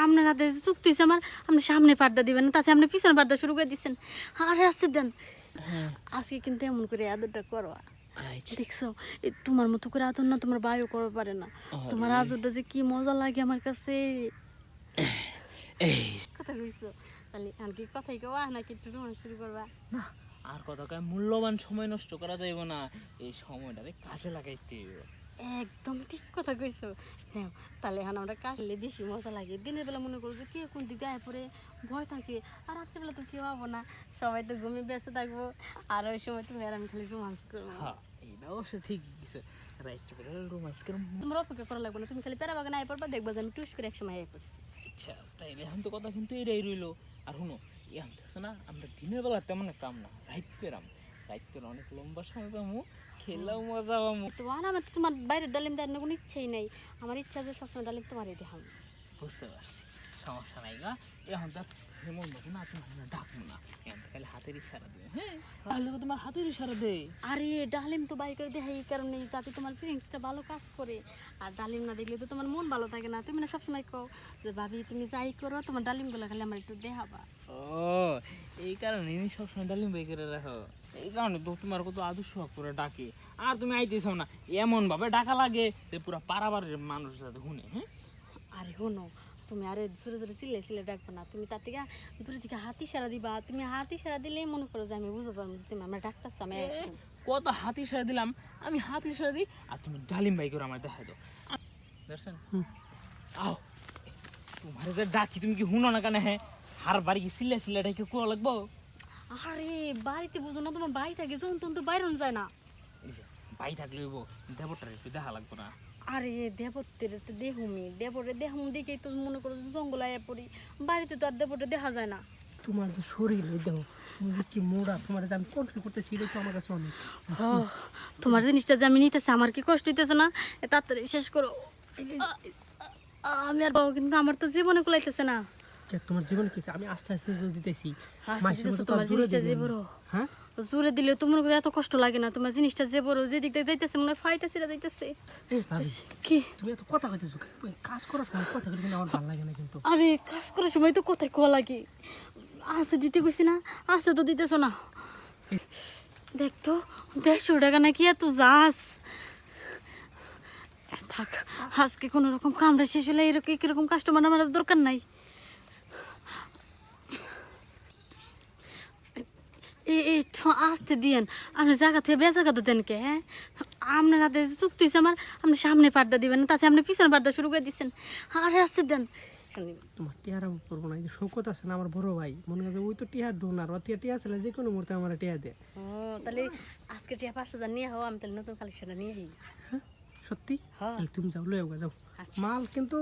আপনার হাতে চুক্তি হয়েছে আমার, আপনি সামনে পর্দা দিবেন না, তাতে আপনি পিছনে পর্দা শুরু করে দিচ্ছেন। আরে আসছে দেন, আজকে কিন্তু এমন করে আদরটা করো। দেখছো তোমার মতো করে আদর না তোমার ভাইও করতে পারে না। তোমার আদরটা যে কি মজা লাগে আমার কাছে। কথা কইছো তাহলে আর কি কথাই কওয়া নাকি একটু রোমান্স শুরু করবা? না আর কথা কয়, মূল্যবান সময় নষ্ট করা যাইব না, এই সময়টারে কাজে লাগাইতে হইব। একদম ঠিক কথা কইছো। হ্যাঁ, তাহলে এখন আমরা কাশলে বেশি মজা লাগে। দিনের বেলা মনে করো যে কে কোন দিকে গায়ে পড়ে ভয় থাকে, আর রাত্রিবেলা তো কেউ হবো না, সবাই তো ঘুমিয়ে বেঁচে থাকবো। আর ওই সময় তুমি আর আমি খালি রোমান্স করবো। হ্যাঁ এইটা অবশ্য ঠিকই কিছু রাইট করে রোমান্স করে। তোমার অপেক্ষা করা লাগবে না, তুমি খালি পেরা বাগানে আয় পড়বা, দেখবা যে আমি টুস করে একসময় আয় পড়ছি। আচ্ছা তাই এখন তো কথা কিন্তু এটাই রইলো। আর শুনো এখন দেখছো না, আমরা দিনের বেলা তেমন একটা কাম না, রাইত পেরাম, রাইত পেরে অনেক লম্বা সময় পাবো, খেলাও মজা পাবো। তো আর আমার তো তোমার বাইরের ডালিম দেওয়ার কোনো ইচ্ছেই নেই। আমার ইচ্ছা যে সবসময় ডালিম তোমারই দেখাম। বুঝতে পারছি, সমস্যা নাই গা। এখন তো হেমন বাবু না, তুমি আমরা ডাকবো না, এখন তো খালি হাতের ইশারা দেবো। হ্যাঁ তাহলে তো তোমার হাতের ইশারা দে। আরে ডালিম তো বাই করে দেখাই এই কারণে যাতে তোমার ফিলিংসটা ভালো কাজ করে। আর ডালিম না দেখলে তো তোমার মন ভালো থাকে না। তুমি না সবসময় কও যে ভাবি তুমি যাই করো তোমার ডালিমগুলো খালি আমার একটু দেখাবা। ও এই কারণে ইনি সবসময় ডালিম বাই করে রাখো, এই কারণে তো তোমার কত আদর্শ করে ডাকে। আর তুমি আইতেছো না, এমন ভাবে ডাকা লাগে যে পুরা পাড়াবাড়ির মানুষ যাতে শুনে। হ্যাঁ আরে শোনো, তুমি আরে জোরে জোরে চিল্লে চিল্লে ডাকবো না, তুমি তার থেকে দূরে থেকে হাতি সারা দিবা। তুমি হাতি সারা দিলেই মনে করো যে আমি বুঝতে পারবো যে তুমি আমার ডাক্তারছো। আমি কত হাতি সারা দিলাম, আমি হাতি সারা দিই আর তুমি ডালিম বাই করে আমার দেখা দাও। দেখছেন আও তোমার যে ডাকি তুমি কি শুনো না কেন? হ্যাঁ হার বাড়ি কি সিল্লা সিল্লা ডাকি কুয়া লাগবো? আরে বাড়িতে বুঝো না, তোমার বাড়ি থাকে যখন তখন তো বাইরন যায় না। এই যে বাই থাকলে দেবটার একটু দেখা লাগবো না? আরে দেবতের তো দেহুমি, দেবরে দেহুম দেখেই তো মনে করো যে জঙ্গল আয়া পড়ি। বাড়িতে তো আর দেবটা দেখা যায় না। তোমার যে শরীর এই দেখো, তুমি যে কি মোড়া, তোমার যে আমি কন্ট্রোল করতেছি, এটা তো আমার কাছে অনেক। তোমার জিনিসটা যে আমি নিতেছি আমার কি কষ্ট হইতেছে না? তাড়াতাড়ি শেষ করো। আমি আর বাবা কিন্তু আমার তো জীবনে কুলাইতেছে না। তোমার জীবনে কিছু আমি আস্তে আস্তে দিতেছি। তোমার জিনিসটা যে বড়, হ্যাঁ জোরে দিলে তো মনে করি এত কষ্ট লাগে না। তোমার জিনিসটা যে বড়, যে দিক দিয়ে যাইতেছে মনে হয় ফাইটা ছিঁড়া যাইতেছে। কি তুমি এত কথা কইতেছো, কাজ করার সময় কথা কইলে কিন্তু আমার ভালো লাগে না কিন্তু। আরে কাজ করার সময় তো কোথায় কোয়া লাগে, আছে দিতে কইছি না, আছে তো দিতেছ না। দেখতো 150 টাকা নাকি এত যাস। থাক, আজকে কোনো রকম কামড়া শেষ হলে এরকম কিরকম কাস্টমার আমার দরকার নাই। এই আসতে দিয়েন, আপনি জায়গা থেকে বেজাগা তো দেন কে? হ্যাঁ আপনার হাতে চুক্তি হয়েছে আমার, আপনি সামনে পর্দা দিবেন না, তাতে আপনি পিছনে পর্দা শুরু করে দিচ্ছেন। আরে আসতে দেন। তোমার টিয়ার আমি করবো না, এই যে শৌকত আছে না আমার বড় ভাই, মনে করে ওই তো টিয়ার ডোনার, ও টিয়া ছিল যে কোনো মুহূর্তে আমার টিয়া দেয়। ও তাহলে আজকে টিয়া 5,000 নিয়ে হও, আমি তাহলে নতুন কালেকশনটা নিয়ে যাই। হ্যাঁ সত্যি? হ্যাঁ তাহলে তুমি যাও, লয়ে যাও আচ্ছা। মাল কিন্তু